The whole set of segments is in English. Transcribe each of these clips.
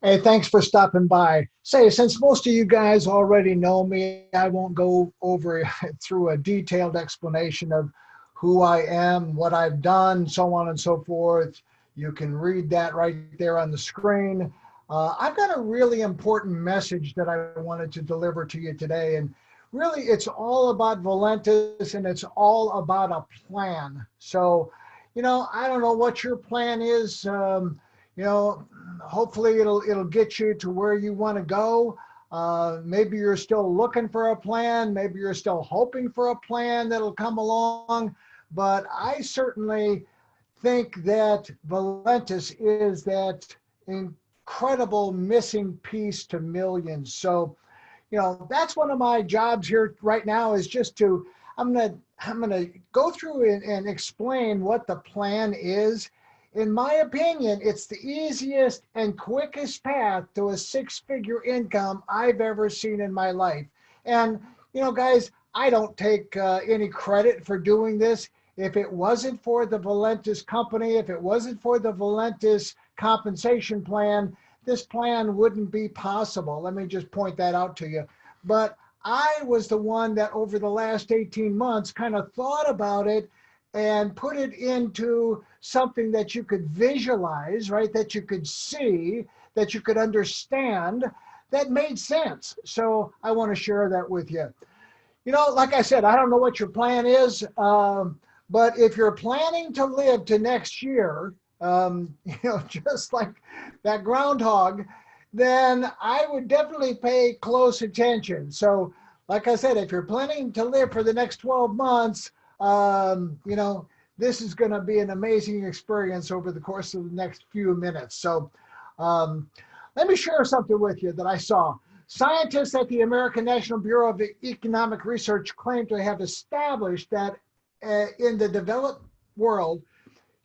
Hey, thanks for stopping by. Say, since most of you guys already know me, I won't go over through a detailed explanation of who I am, what I've done, so on and so forth. You can read that right there on the screen. I've got a really important message that I wanted to deliver to you today. And really, it's all about Valentis and it's all about a plan. So, I don't know what your plan is. You know, Hopefully it'll get you to where you want to go. Maybe you're still looking for a plan. Maybe you're still hoping for a plan that'll come along. But I certainly think that Valentis is that incredible missing piece to millions. So, that's one of my jobs here right now is just to I'm gonna go through and explain what the plan is. In my opinion, it's the easiest and quickest path to a six-figure income I've ever seen in my life. And guys, I don't take any credit for doing this. If it wasn't for the Valentis company, if it wasn't for the Valentis compensation plan, this plan wouldn't be possible. Let me just point that out to you. But I was the one that over the last 18 months kind of thought about it and put it into something that you could visualize, right? That you could see, that you could understand, that made sense. So I want to share that with you. Like I said, I don't know what your plan is, but if you're planning to live to next year, just like that groundhog, then I would definitely pay close attention. So, like I said, if you're planning to live for the next 12 months, this is going to be an amazing experience over the course of the next few minutes. So, um, let me share something with you that I saw. Scientists at the American National Bureau of Economic Research claim to have established that in the developed world,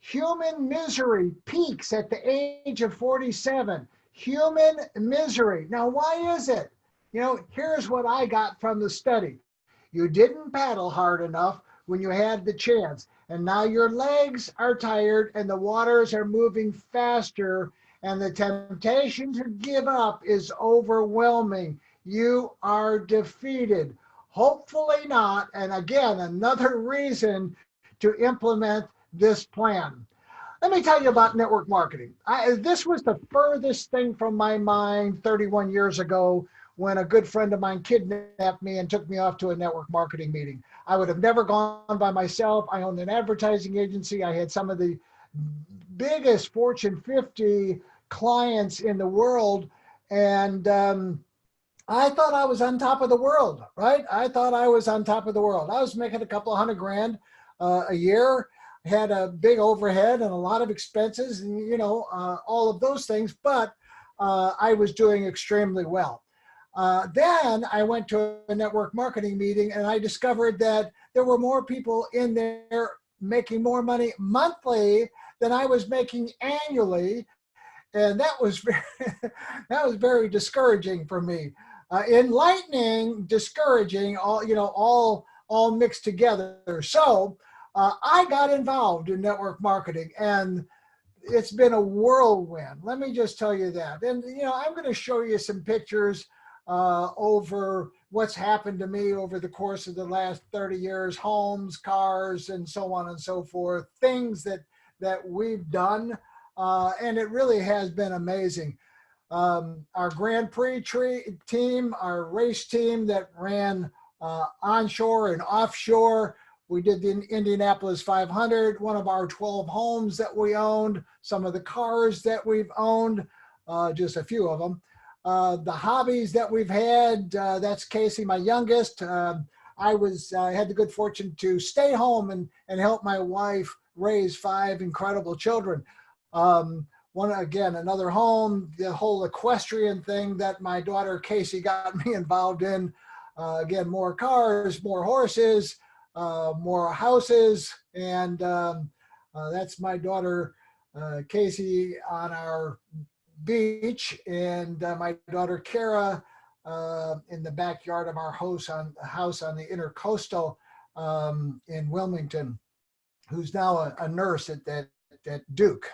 human misery peaks at the age of 47. Human misery. Now, why is it? Here's what I got from the study. You didn't paddle hard enough when you had the chance, and now your legs are tired and the waters are moving faster, and the temptation to give up is overwhelming. You are defeated. Hopefully not. And again, another reason to implement this plan. Let me tell you about network marketing. This was the furthest thing from my mind 31 years ago when a good friend of mine kidnapped me and took me off to a network marketing meeting. I would have never gone by myself. I owned an advertising agency. I had some of the biggest Fortune 50 clients in the world. And I thought I was on top of the world, right? I thought I was on top of the world. I was making a couple of $100,000 a year, had a big overhead and a lot of expenses, and all of those things. But I was doing extremely well. Then I went to a network marketing meeting and I discovered that there were more people in there making more money monthly than I was making annually. And that was very, that was very discouraging for me. Enlightening, discouraging, all mixed together. So I got involved in network marketing, and it's been a whirlwind. Let me just tell you that. And I'm going to show you some pictures over what's happened to me over the course of the last 30 years, homes, cars, and so on and so forth, things that we've done. And it really has been amazing. Our Grand Prix team, our race team that ran onshore and offshore. We did the Indianapolis 500, one of our 12 homes that we owned, some of the cars that we've owned, just a few of them. The hobbies that we've had, that's Casey, my youngest. I had the good fortune to stay home and help my wife raise 5 incredible children. Another home, the whole equestrian thing that my daughter Casey got me involved in. Again, more cars, more horses, more houses, and that's my daughter Casey on our beach, and my daughter Kara in the backyard of our house on the Intercoastal in Wilmington, who's now a nurse at Duke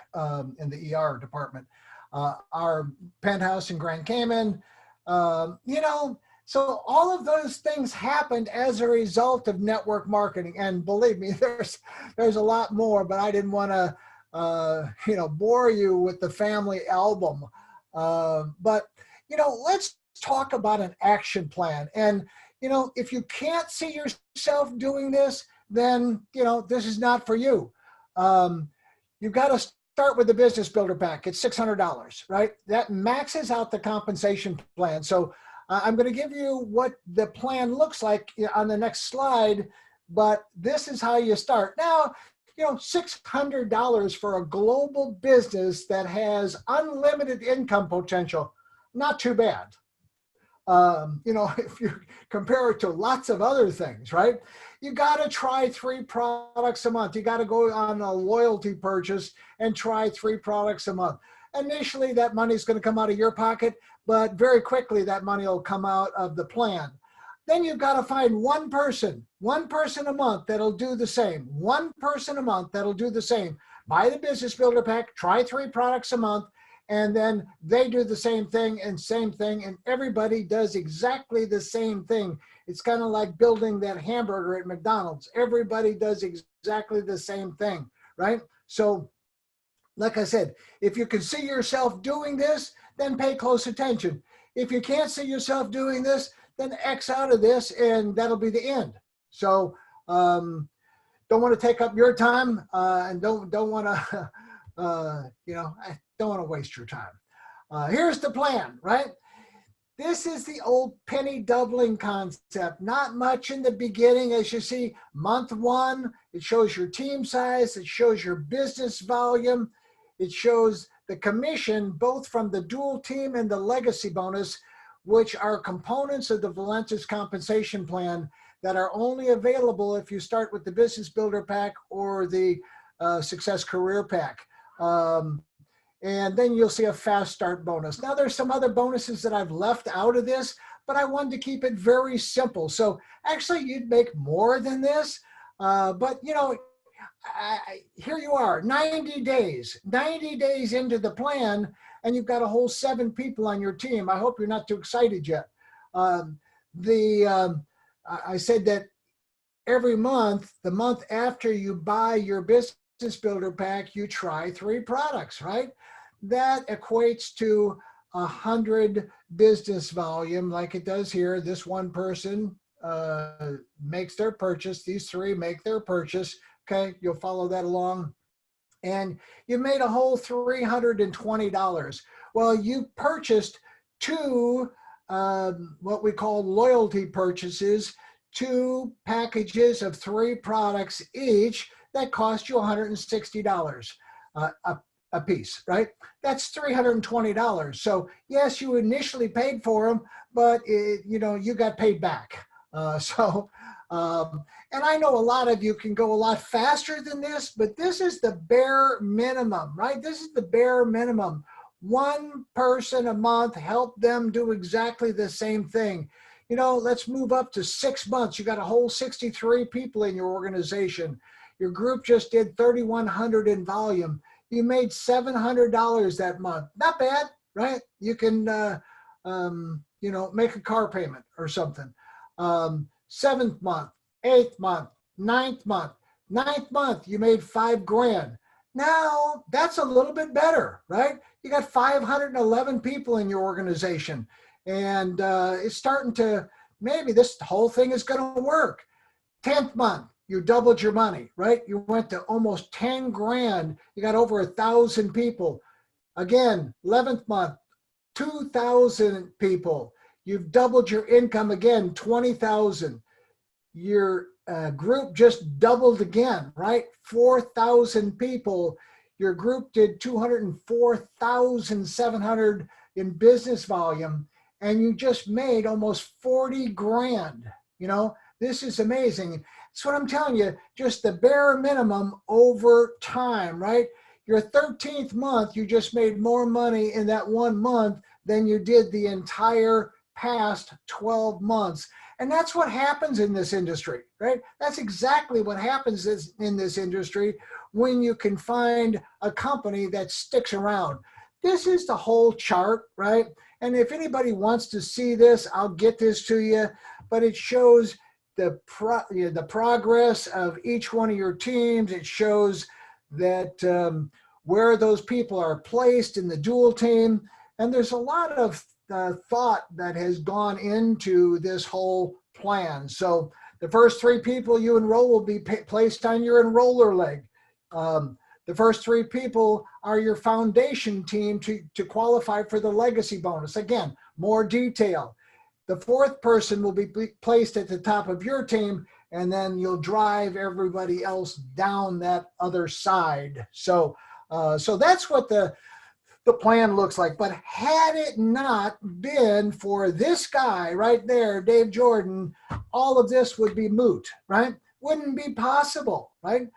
in the ER department. our penthouse in Grand Cayman. You know, so all of those things happened as a result of network marketing. And believe me, there's a lot more, but I didn't want to, you know, bore you with the family album. But, you know, let's talk about an action plan. And, you know, if you can't see yourself doing this, then, you know, this is not for you. You've got to start with the Business Builder Pack. It's $600, right? That maxes out the compensation plan. So I'm going to give you what the plan looks like on the next slide, but this is how you start. Now, you know, $600 for a global business that has unlimited income potential, not too bad. You know, if you compare it to lots of other things, right? You got to try 3 products a month. You got to go on a loyalty purchase and try 3 products a month. Initially, that money is going to come out of your pocket, but very quickly that money will come out of the plan. Then you've got to find one person a month that'll do the same. One person a month that'll do the same. Buy the Business Builder Pack, try 3 products a month, and then they do the same thing, and everybody does exactly the same thing. It's kind of like building that hamburger at McDonald's. Everybody does exactly the same thing, right? So, like I said, if you can see yourself doing this, then pay close attention. If you can't see yourself doing this, then X out of this, and that'll be the end. So, don't want to take up your time, and don't want to, you know, I don't want to waste your time. Here's the plan, right? This is the old penny doubling concept. Not much in the beginning. As you see, month 1, it shows your team size, it shows your business volume, it shows the commission, both from the dual team and the legacy bonus, which are components of the Valentis compensation plan that are only available if you start with the Business Builder Pack or the Success Career Pack. And then you'll see a fast start bonus. Now there's some other bonuses that I've left out of this, but I wanted to keep it very simple. So actually you'd make more than this, but you know, here you are, 90 days into the plan, and you've got a whole 7 people on your team. I hope you're not too excited yet. I said that every month, the month after you buy your Business Builder Pack, you try 3 products, right? That equates to 100 business volume, like it does here. This one person makes their purchase. These 3 make their purchase. Okay, you'll follow that along. And you made a whole $320. Well, you purchased 2 what we call loyalty purchases, 2 packages of 3 products each that cost you $160 a piece, right? That's $320. So yes, you initially paid for them, but you know, you got paid back. And I know a lot of you can go a lot faster than this, but this is the bare minimum, right? This is the bare minimum. 1 person a month, help them do exactly the same thing. You know, let's move up to 6 months. You got a whole 63 people in your organization. Your group just did 3,100 in volume. You made $700 that month. Not bad, right? You can, you know, make a car payment or something. 7th month, 8th month, 9th month. 9th month, you made $5 grand. Now that's a little bit better, right? You got 511 people in your organization, and it's starting to, maybe this whole thing is going to work. 10th month, you doubled your money, right? You went to almost 10 grand. You got over 1,000 people. Again, 11th month, 2,000 people. You've doubled your income again, 20,000. Your group just doubled again, right? 4,000 people. Your group did 204,700 in business volume, and you just made almost 40 grand. You know, this is amazing. That's what I'm telling you, just the bare minimum over time, right? Your 13th month, you just made more money in that 1 month than you did the entire past 12 months. And that's what happens in this industry, right? That's exactly what happens in this industry when you can find a company that sticks around. this is the whole chart, right? And if anybody wants to see this, I'll get this to you, but it shows the progress of each one of your teams. It shows that where those people are placed in the dual team. And there's a lot of thought that has gone into this whole plan. So the first 3 people you enroll will be placed on your enroller leg. The first 3 people are your foundation team to qualify for the legacy bonus. Again, more detail. The 4th person will be placed at the top of your team, and then you'll drive everybody else down that other side. So that's what the plan looks like. But had it not been for this guy right there, Dave Jordan, all of this would be moot, right? Wouldn't be possible, right?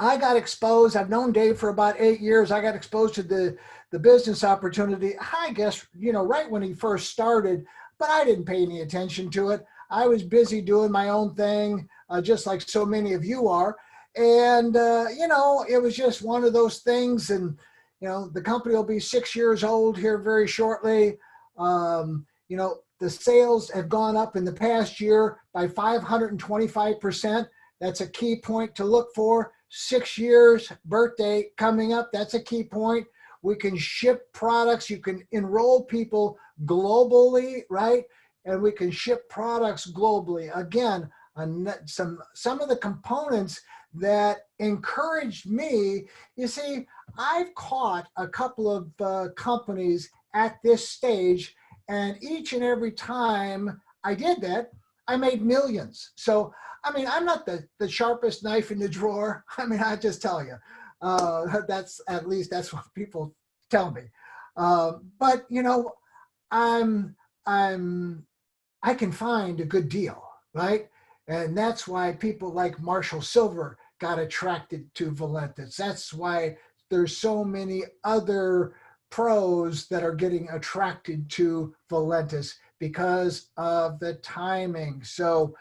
I got exposed. I've known Dave for about 8 years. I got exposed to the business opportunity, I guess, right when he first started, but I didn't pay any attention to it. I was busy doing my own thing, just like so many of you are. And, it was just one of those things. And, the company will be 6 years old here very shortly. The sales have gone up in the past year by 525%. That's a key point to look for. 6 years birthday coming up. That's a key point. We can ship products. You can enroll people globally, right? And we can ship products globally. Again, some of the components that encouraged me, you see, I've caught a couple of companies at this stage, and each and every time I did that, I made millions. So, I'm not the sharpest knife in the drawer. I just tell you, that's what people tell me. But I can find a good deal, right? And that's why people like Marshall Silver got attracted to Valentis. That's why there's so many other pros that are getting attracted to Valentis because of the timing. So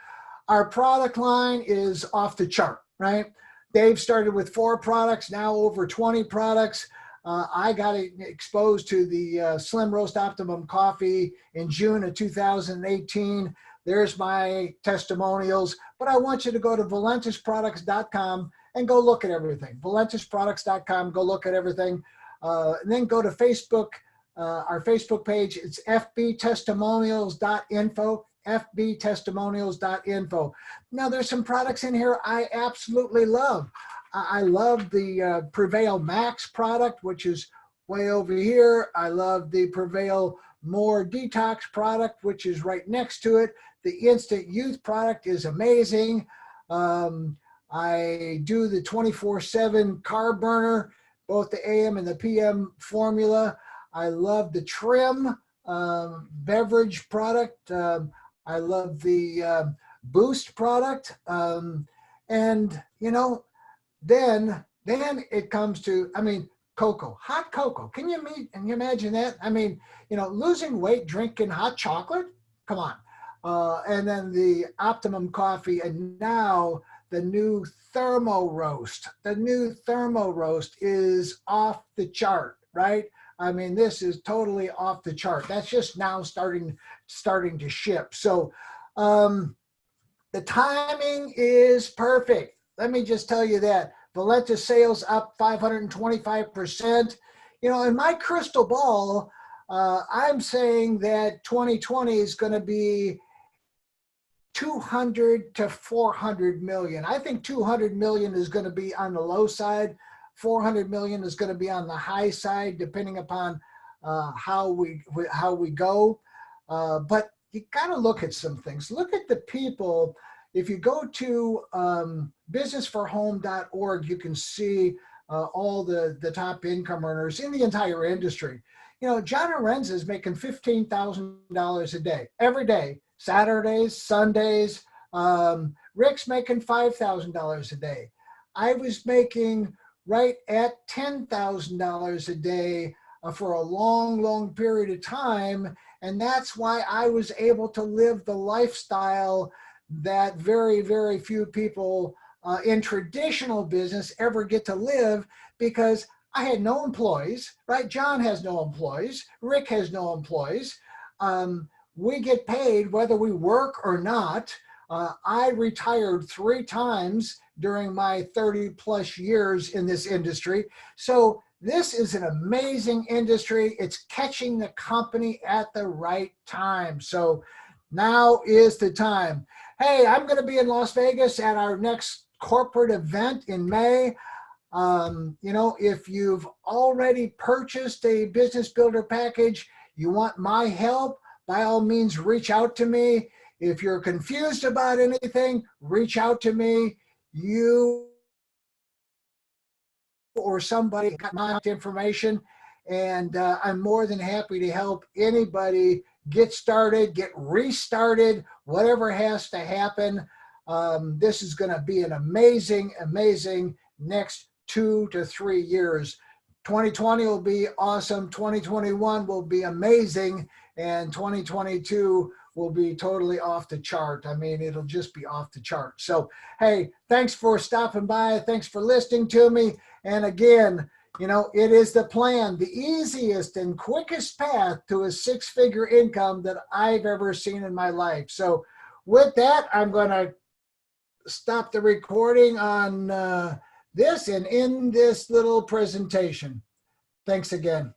our product line is off the chart, right? Dave started with 4 products, now over 20 products. I got exposed to the Slim Roast Optimum coffee in June of 2018. There's my testimonials, but I want you to go to ValentisProducts.com and go look at everything. ValentisProducts.com, go look at everything. And then go to Facebook, our Facebook page. It's fbtestimonials.info, fbtestimonials.info. Now, there's some products in here I absolutely love. I love the Prevail Max product, which is way over here. I love the Prevail More Detox product, which is right next to it. The Instant Youth product is amazing. I do the 24/7 carb burner, both the AM and the PM formula. I love the Trim beverage product. I love the Boost product. And, then it comes to, cocoa, hot cocoa. Can you imagine that? Losing weight, drinking hot chocolate? Come on. And then the Optimum coffee, and now the new Thermo Roast. The new Thermo Roast is off the chart, right? This is totally off the chart. That's just now starting to ship. So the timing is perfect. Let me just tell you that. Valentis sales up 525%. In my crystal ball, I'm saying that 2020 is going to be 200 to 400 million. I think 200 million is going to be on the low side. 400 million is going to be on the high side, depending upon how we go. But you got to look at some things. Look at the people. If you go to businessforhome.org, you can see all the top income earners in the entire industry. John Arenza is making $15,000 a day, every day, Saturdays, Sundays. Rick's making $5,000 a day. I was making right at $10,000 a day for a long, long period of time. And that's why I was able to live the lifestyle that very, very few people in traditional business ever get to live, because I had no employees, right? John has no employees. Rick has no employees. We get paid whether we work or not. I retired 3 times during my 30 plus years in this industry. So this is an amazing industry. It's catching the company at the right time. So now is the time. Hey, I'm going to be in Las Vegas at our next corporate event in May. If you've already purchased a business builder package, you want my help, by all means, reach out to me. If you're confused about anything, reach out to me. You or somebody got my information, and I'm more than happy to help anybody get started, get restarted, whatever has to happen. This is going to be an amazing, amazing next 2 to 3 years. 2020 will be awesome. 2021 will be amazing. And 2022 will be totally off the chart. I mean, it'll just be off the chart. So, hey, thanks for stopping by. Thanks for listening to me. And again, it is the plan, the easiest and quickest path to a 6-figure income that I've ever seen in my life. So with that, I'm going to stop the recording on this and end this little presentation. Thanks again.